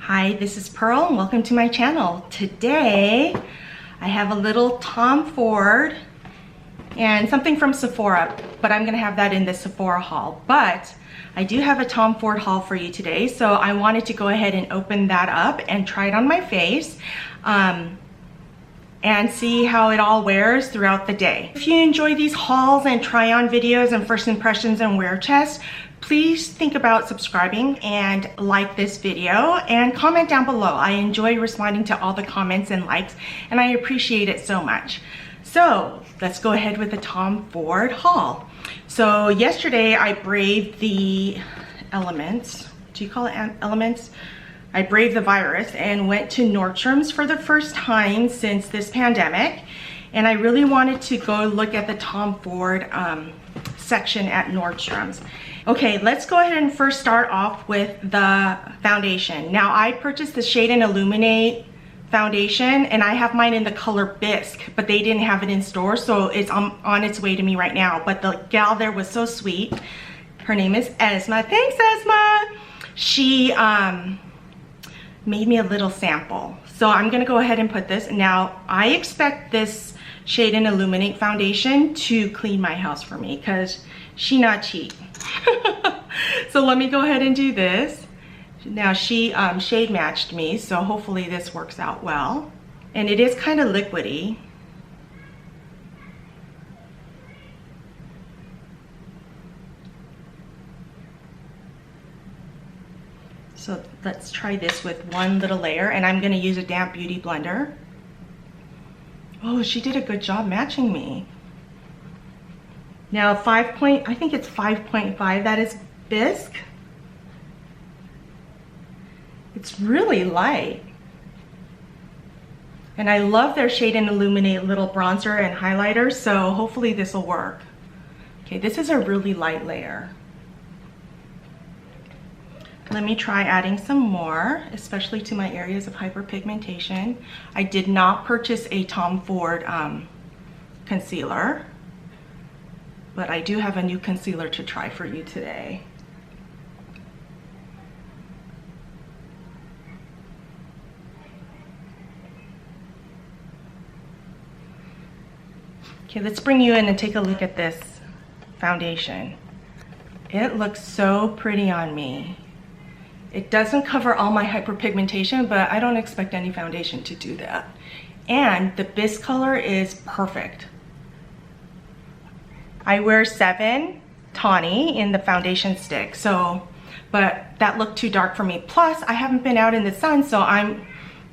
Hi, this is Pearl and welcome to my channel. Today I have a little Tom Ford and something from Sephora, but I'm gonna have that in the Sephora haul. But I do have a Tom Ford haul for you today, so I wanted to go ahead and open that up and try it on my face and see how it all wears throughout the day. If you enjoy these hauls and try on videos and first impressions and wear tests, please think about subscribing and like this video and comment down below. I enjoy responding to all the comments and likes and I appreciate it so much. So let's go ahead with the Tom Ford haul. So yesterday I braved the elements. Do you call it elements? I braved the virus and went to Nordstrom's for the first time since this pandemic. And I really wanted to go look at the Tom Ford section at Nordstrom's. Okay, let's go ahead and first start off with the foundation. Now I purchased the Shade and Illuminate foundation and I have mine in the color Bisque, but they didn't have it in store, so it's on its way to me right now. But the gal there was so sweet. Her name is Esma. Thanks, Esma. She made me a little sample. So I'm gonna go ahead and put this. Now I expect this Shade and Illuminate foundation to clean my house for me because she not cheap. So let me go ahead and do this. Now she shade matched me, so hopefully this works out well. And it is kind of liquidy. So let's try this with one little layer, and I'm gonna use a damp beauty blender. Oh, she did a good job matching me. Now I think it's 5.5, that is Bisque. It's really light. And I love their Shade and Illuminate little bronzer and highlighter, so hopefully this will work. Okay, this is a really light layer. Let me try adding some more, especially to my areas of hyperpigmentation. I did not purchase a Tom Ford concealer, but I do have a new concealer to try for you today. Okay, let's bring you in and take a look at this foundation. It looks so pretty on me. It doesn't cover all my hyperpigmentation, but I don't expect any foundation to do that. And the Bisque color is perfect. I wear 7 Tawny in the foundation stick, but that looked too dark for me. Plus, I haven't been out in the sun, so I'm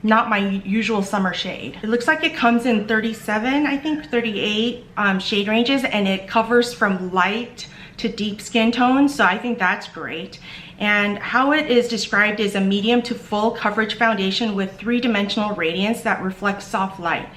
not my usual summer shade. It looks like it comes in 37, I think 38 shade ranges, and it covers from light to deep skin tones, so I think that's great. And how it is described is a medium to full coverage foundation with 3-dimensional radiance that reflects soft light.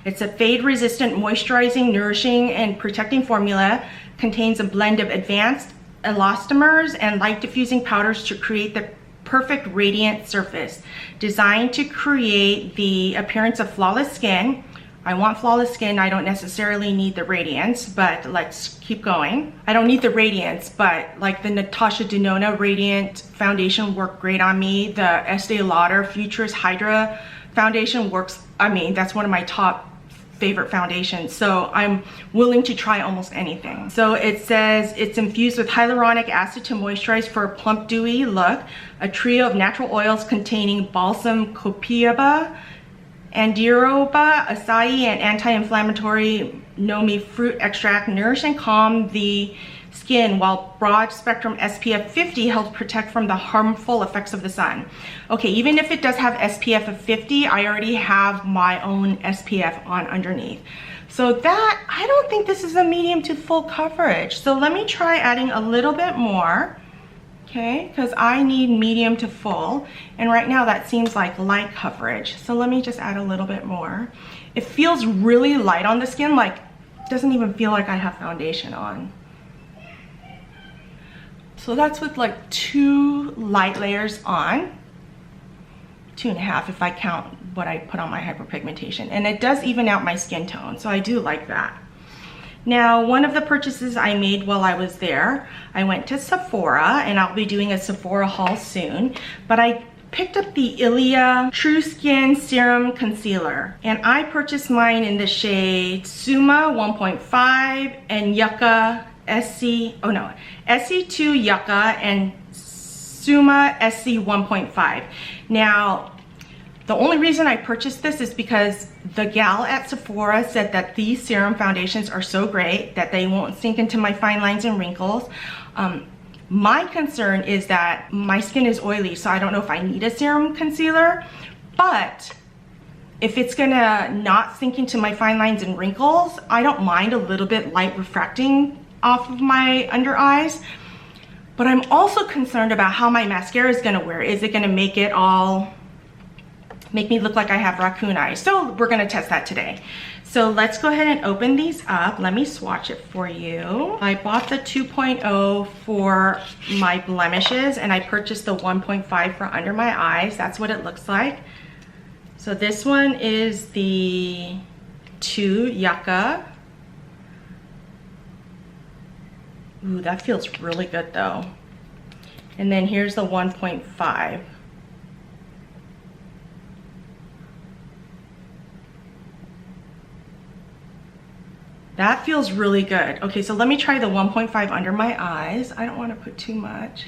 It's a fade resistant, moisturizing, nourishing, and protecting formula. Contains a blend of advanced elastomers and light diffusing powders to create the perfect radiant surface. Designed to create the appearance of flawless skin. I want flawless skin, I don't necessarily need the radiance, but let's keep going. I don't need the radiance, but like the Natasha Denona Radiant foundation worked great on me. The Estee Lauder Futurist Hydra foundation works, I mean, that's one of my top favorite foundations, so I'm willing to try almost anything. So it says it's infused with hyaluronic acid to moisturize for a plump, dewy look. A trio of natural oils containing balsam copaiba, Andiroba, acai, and anti-inflammatory Nomi fruit extract nourish and calm the skin, while broad spectrum SPF 50 helps protect from the harmful effects of the sun. Okay, even if it does have SPF of 50, I already have my own SPF on underneath. So that, I don't think this is a medium to full coverage. So let me try adding a little bit more. Okay, because I need medium to full, and right now that seems like light coverage. So let me just add a little bit more. It feels really light on the skin, like it doesn't even feel like I have foundation on. So that's with like 2 light layers on, 2.5 if I count what I put on my hyperpigmentation, and it does even out my skin tone, so I do like that. Now, one of the purchases I made while I was there, I went to Sephora, and I'll be doing a Sephora haul soon, but I picked up the Ilia True Skin Serum Concealer, and I purchased mine in the shade Suma 1.5 and Yucca SC2 Yucca and Suma SC 1.5. Now, the only reason I purchased this is because the gal at Sephora said that these serum foundations are so great that they won't sink into my fine lines and wrinkles. My concern is that my skin is oily, so I don't know if I need a serum concealer, but if it's gonna not sink into my fine lines and wrinkles, I don't mind a little bit light refracting off of my under eyes. But I'm also concerned about how my mascara is gonna wear. Is it gonna make me look like I have raccoon eyes? So we're gonna test that today. So let's go ahead and open these up. Let me swatch it for you. I bought the 2.0 for my blemishes, and I purchased the 1.5 for under my eyes. That's what it looks like. So this one is the 2 Yucca. Ooh, that feels really good though. And then here's the 1.5. That feels really good. Okay, so let me try the 1.5 under my eyes. I don't want to put too much.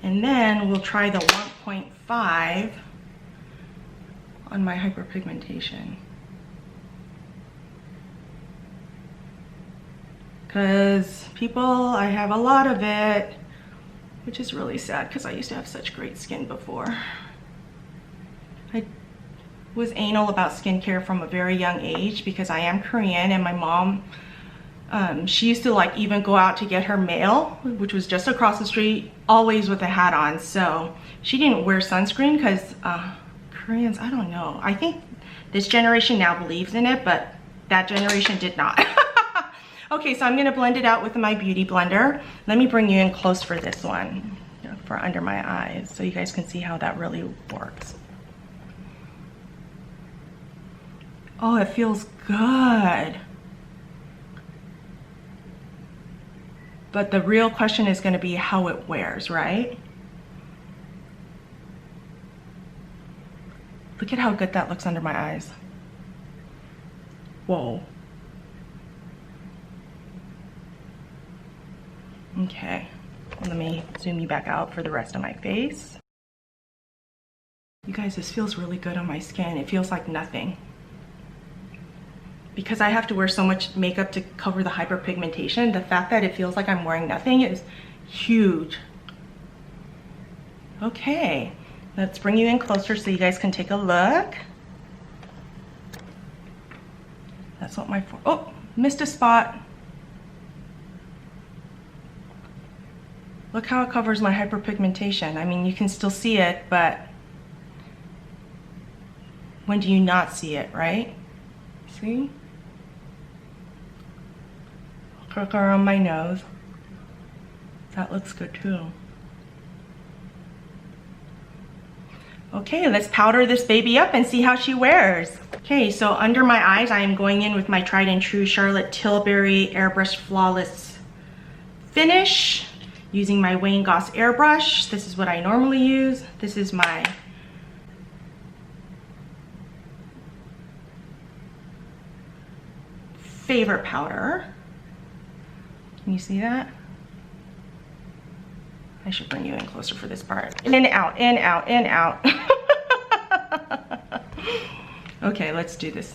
And then we'll try the 1.5 on my hyperpigmentation. Because I have a lot of it, which is really sad because I used to have such great skin before. I was anal about skincare from a very young age because I am Korean, and my mom, she used to like even go out to get her mail, which was just across the street, always with a hat on. So she didn't wear sunscreen because Koreans, I don't know. I think this generation now believes in it, but that generation did not. Okay, so I'm gonna blend it out with my beauty blender. Let me bring you in close for this one, for under my eyes, so you guys can see how that really works. Oh, it feels good. But the real question is gonna be how it wears, right? Look at how good that looks under my eyes. Whoa. Okay, let me zoom you back out for the rest of my face. You guys, this feels really good on my skin. It feels like nothing. Because I have to wear so much makeup to cover the hyperpigmentation, the fact that it feels like I'm wearing nothing is huge. Okay, let's bring you in closer so you guys can take a look. That's what oh, missed a spot. Look how it covers my hyperpigmentation. I mean, you can still see it, but when do you not see it, right? See? Look around my nose. That looks good too. Okay, let's powder this baby up and see how she wears. Okay, so under my eyes, I am going in with my tried and true Charlotte Tilbury Airbrush Flawless Finish, using my Wayne Goss airbrush. This is what I normally use. This is my favorite powder. Can you see that? I should bring you in closer for this part. In, out, in, out, in, out. Okay, let's do this.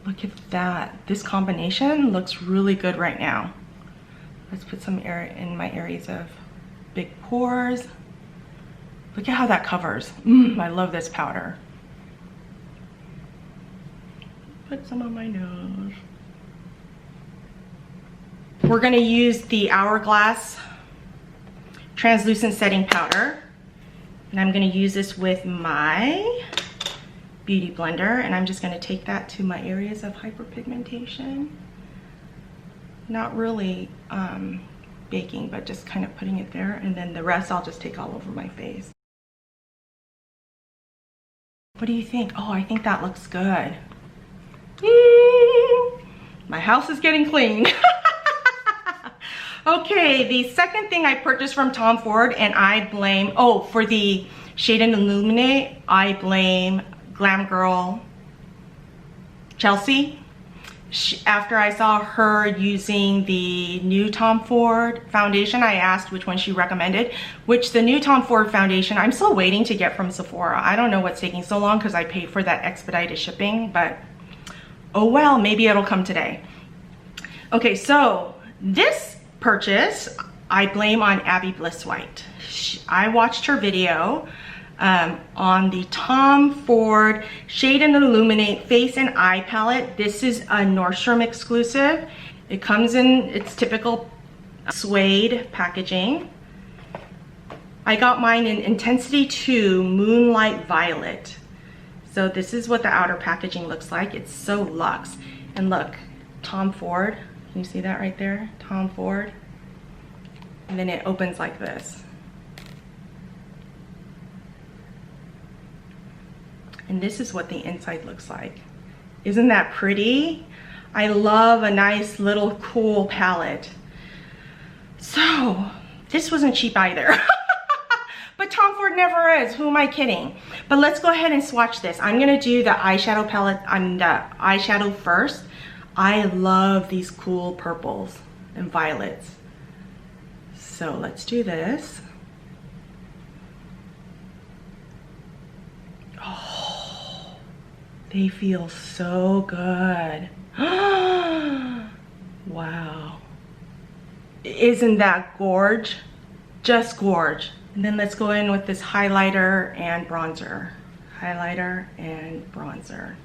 Look at that. This combination looks really good right now. Let's put some air in my areas of big pores. Look at how that covers. I love this powder. Put some on my nose. We're gonna use the Hourglass translucent setting powder. And I'm gonna use this with my beauty blender, and I'm just gonna take that to my areas of hyperpigmentation. Not really baking, but just kind of putting it there, and then the rest I'll just take all over my face. What do you think? Oh, I think that looks good. My house is getting clean. Okay, the second thing I purchased from Tom Ford, and I blame, oh, for the Shade and Illuminate, I blame Glam Girl Chelsea. After I saw her using the new Tom Ford foundation, I asked which one she recommended, which the new Tom Ford foundation, I'm still waiting to get from Sephora. I don't know what's taking so long because I paid for that expedited shipping, but oh well, maybe it'll come today. Okay, so this purchase, I blame on Abby Bliss White. I watched her video on the Tom Ford Shade and Illuminate Face and Eye Palette. This is a Nordstrom exclusive. It comes in its typical suede packaging. I got mine in Intensity 2 Moonlight Violet. So this is what the outer packaging looks like. It's so luxe. And look, Tom Ford. Can you see that right there? Tom Ford. And then it opens like this. And this is what the inside looks like. Isn't that pretty? I love a nice little cool palette. So this wasn't cheap either. But Tom Ford never is. Who am I kidding? But let's go ahead and swatch this. I'm gonna do the eyeshadow palette. The eyeshadow first. I love these cool purples and violets. So let's do this. Oh, they feel so good. Wow. Isn't that gorge? Just gorge. And then let's go in with this highlighter and bronzer. Highlighter and bronzer.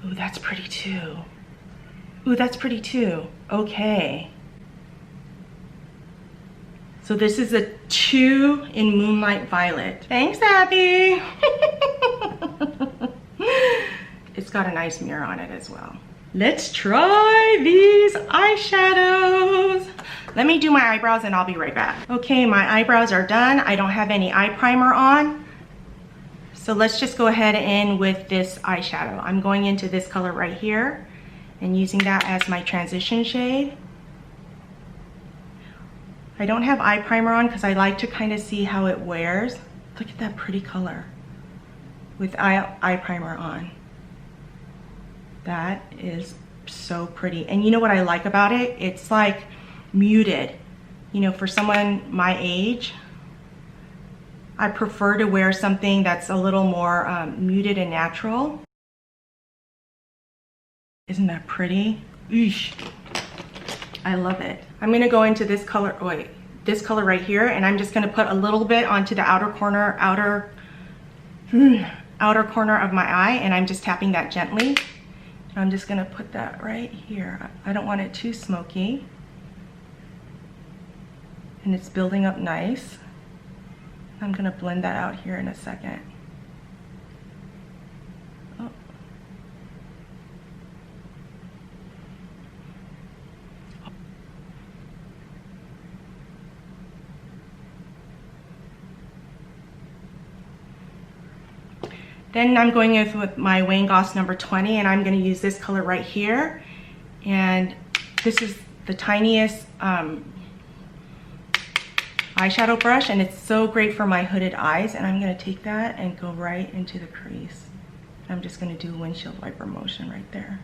Ooh, that's pretty too. Ooh, that's pretty too. Okay. So this is a 2 in Moonlight Violet. Thanks, Abby. It's got a nice mirror on it as well. Let's try these eyeshadows. Let me do my eyebrows and I'll be right back. Okay, my eyebrows are done. I don't have any eye primer on. So let's just go ahead in with this eyeshadow. I'm going into this color right here and using that as my transition shade. I don't have eye primer on because I like to kind of see how it wears. Look at that pretty color with eye primer on. That is so pretty. And you know what I like about it? It's like muted. You know, for someone my age, I prefer to wear something that's a little more muted and natural. Isn't that pretty? Eesh. I love it. I'm gonna go into this color, wait, this color right here, and I'm just gonna put a little bit onto the outer corner of my eye, and I'm just tapping that gently. I'm just gonna put that right here. I don't want it too smoky. And it's building up nice. I'm gonna blend that out here in a second. Oh. Then I'm going in with my Wayne Goss number 20, and I'm going to use this color right here. And this is the tiniest eyeshadow brush, and it's so great for my hooded eyes. And I'm going to take that and go right into the crease. I'm just going to do a windshield wiper motion right there.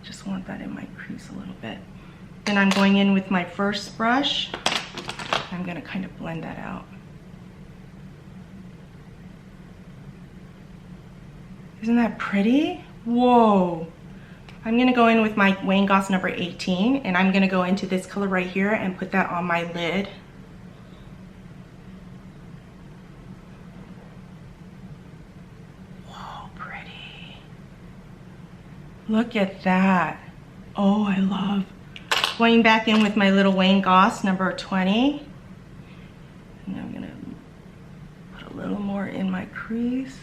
Just want that in my crease a little bit. Then I'm going in with my first brush. I'm gonna kind of blend that out. Isn't that pretty? Whoa. I'm gonna go in with my Wayne Goss number 18, and I'm gonna go into this color right here and put that on my lid. Whoa, pretty. Look at that. Oh, I love. Going back in with my little Wayne Goss number 20. And I'm gonna put a little more in my crease.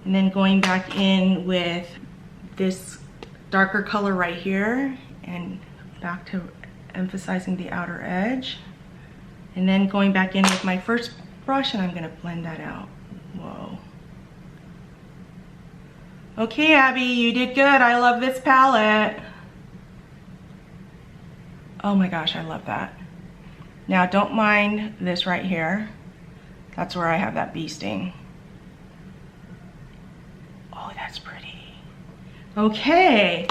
And then going back in with this darker color right here and back to emphasizing the outer edge. And then going back in with my first brush and I'm gonna blend that out. Whoa. Okay, Abby, you did good. I love this palette. Oh my gosh, I love that. Now don't mind this right here. That's where I have that bee sting. Oh, that's pretty. Okay,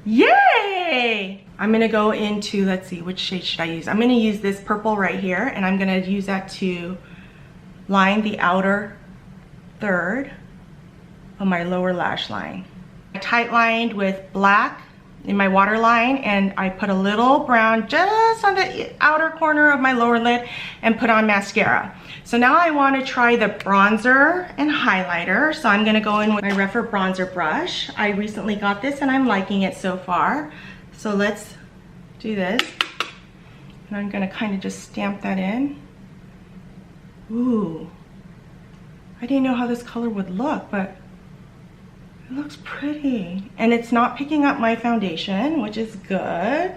yay! I'm gonna go into, let's see, which shade should I use? I'm gonna use this purple right here, and I'm gonna use that to line the outer third of my lower lash line. I tight lined with black in my waterline, and I put a little brown just on the outer corner of my lower lid and put on mascara. So now I want to try the bronzer and highlighter. So I'm going to go in with my Refer bronzer brush. I recently got this and I'm liking it so far. So let's do this. And I'm going to kind of just stamp that in. Ooh, I didn't know how this color would look, but it looks pretty. And it's not picking up my foundation, which is good.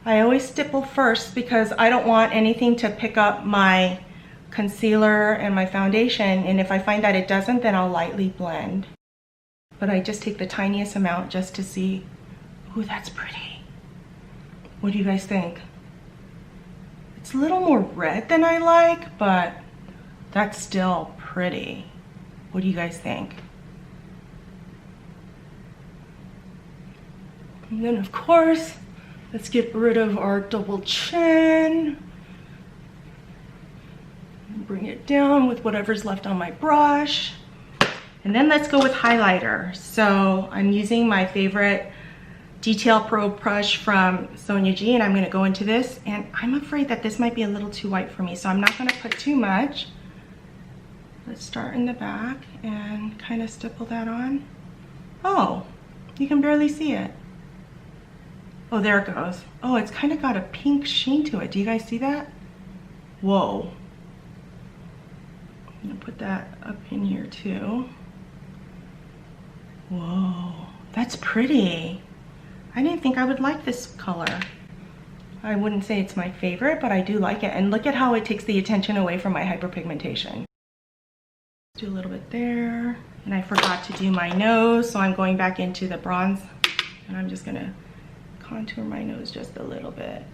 I always stipple first because I don't want anything to pick up my concealer and my foundation. And if I find that it doesn't, then I'll lightly blend. But I just take the tiniest amount just to see. Ooh, that's pretty. What do you guys think? It's a little more red than I like, but that's still pretty. What do you guys think? And then of course, let's get rid of our double chin. Bring it down with whatever's left on my brush. And then let's go with highlighter. So I'm using my favorite Detail Pro brush from Sonia G, and I'm gonna go into this, and I'm afraid that this might be a little too white for me, so I'm not gonna put too much. Let's start in the back and kind of stipple that on. Oh, you can barely see it. Oh, there it goes. Oh, it's kind of got a pink sheen to it. Do you guys see that? Whoa. I'm gonna put that up in here too. Whoa, that's pretty. I didn't think I would like this color. I wouldn't say it's my favorite, but I do like it. And look at how it takes the attention away from my hyperpigmentation. Do a little bit there. And I forgot to do my nose, so I'm going back into the bronze, and I'm just gonna contour my nose just a little bit.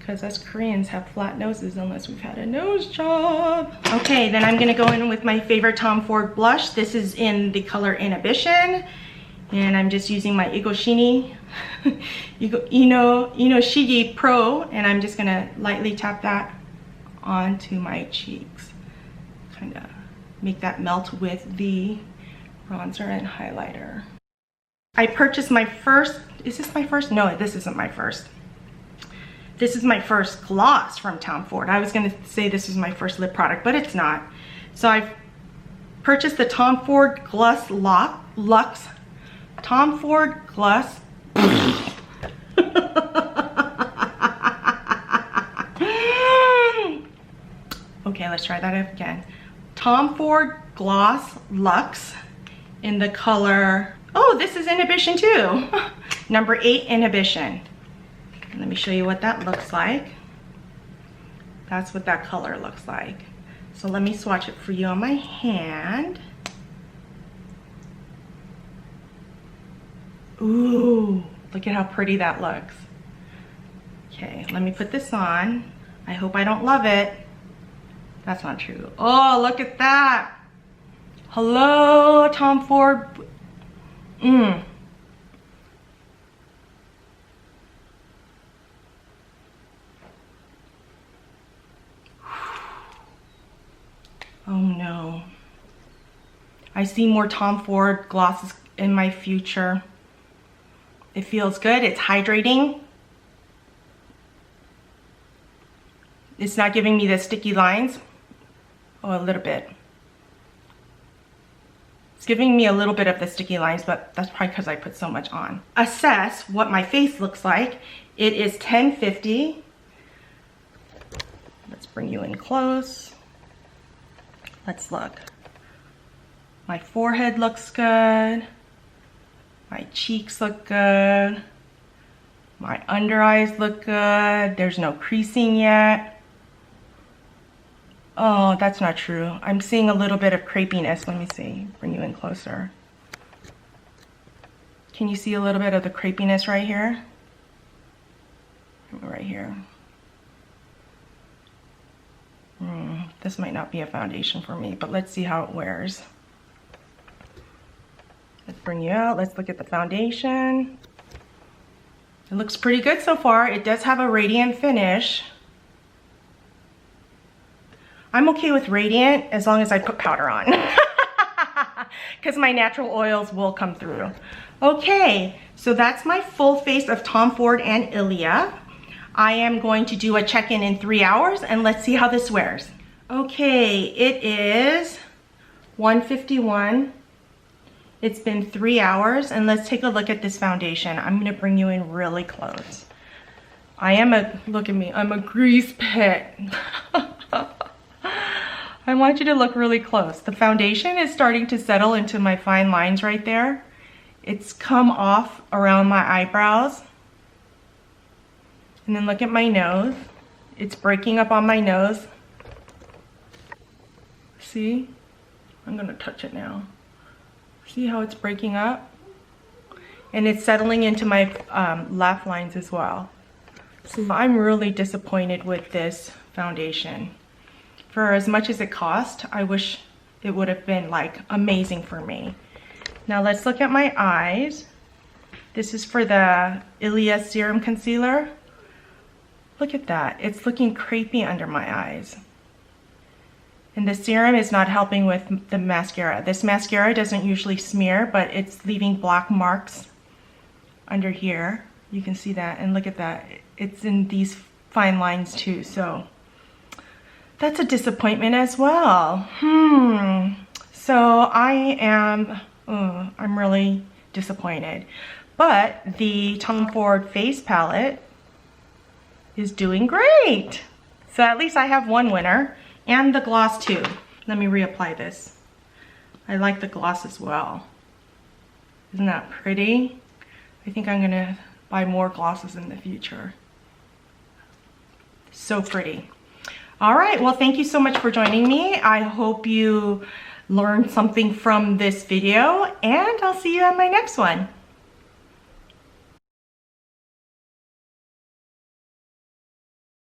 Because us Koreans have flat noses unless we've had a nose job. Okay, then I'm gonna go in with my favorite Tom Ford blush. This is in the color Inhibition. And I'm just using my Inoshigi Pro, and I'm just gonna lightly tap that onto my cheeks. Kind of make that melt with the bronzer and highlighter. I purchased my first, is this my first? No, this isn't my first. This is my first gloss from Tom Ford. I was gonna say this is my first lip product, but it's not. So I've purchased the Tom Ford Gloss Luxe. Tom Ford Gloss. Okay, let's try that again. Tom Ford Gloss Luxe in the color, oh, this is Inhibition too. Number 8 Inhibition. Let me show you what that looks like. That's what that color looks like. So let me swatch it for you on my hand. Ooh, look at how pretty that looks. Okay, let me put this on. I hope I don't love it. That's not true. Oh, look at that. Hello, Tom Ford. Oh no. I see more Tom Ford glosses in my future. It feels good, it's hydrating. It's not giving me the sticky lines. Oh, a little bit. It's giving me a little bit of the sticky lines, but that's probably because I put so much on. Assess what my face looks like. It is 1050. Let's bring you in close. Let's look. My forehead looks good. My cheeks look good. My under eyes look good. There's no creasing yet. Oh, that's not true. I'm seeing a little bit of crepiness. Let me see, bring you in closer. Can you see a little bit of the crepiness right here? Right here. This might not be a foundation for me, but let's see how it wears. Let's bring you out. Let's look at the foundation. It looks pretty good so far. It does have a radiant finish. I'm okay with radiant as long as I put powder on, because my natural oils will come through. Okay, so that's my full face of Tom Ford and Ilia. I am going to do a check-in in 3 hours, and let's see how this wears. Okay, it is 1:51. It's been 3 hours, and let's take a look at this foundation. I'm gonna bring you in really close. Look at me, I'm a grease pit. I want you to look really close. The foundation is starting to settle into my fine lines right there. It's come off around my eyebrows. And then look at my nose. It's breaking up on my nose. See? I'm gonna touch it now. See how it's breaking up? And it's settling into my laugh lines as well. So I'm really disappointed with this foundation. For as much as it cost, I wish it would have been like amazing for me. Now let's look at my eyes. This is for the Ilia Serum Concealer. Look at that, it's looking crepey under my eyes. And the serum is not helping with the mascara. This mascara doesn't usually smear, but it's leaving black marks under here. You can see that, and look at that. It's in these fine lines too, so that's a disappointment as well. So I'm really disappointed. But the Tom Ford face palette is doing great. So at least I have one winner. And the gloss too. Let me reapply this. I like the gloss as well. Isn't that pretty? I think I'm gonna buy more glosses in the future. So pretty. All right, well, thank you so much for joining me. I hope you learned something from this video, and I'll see you on my next one.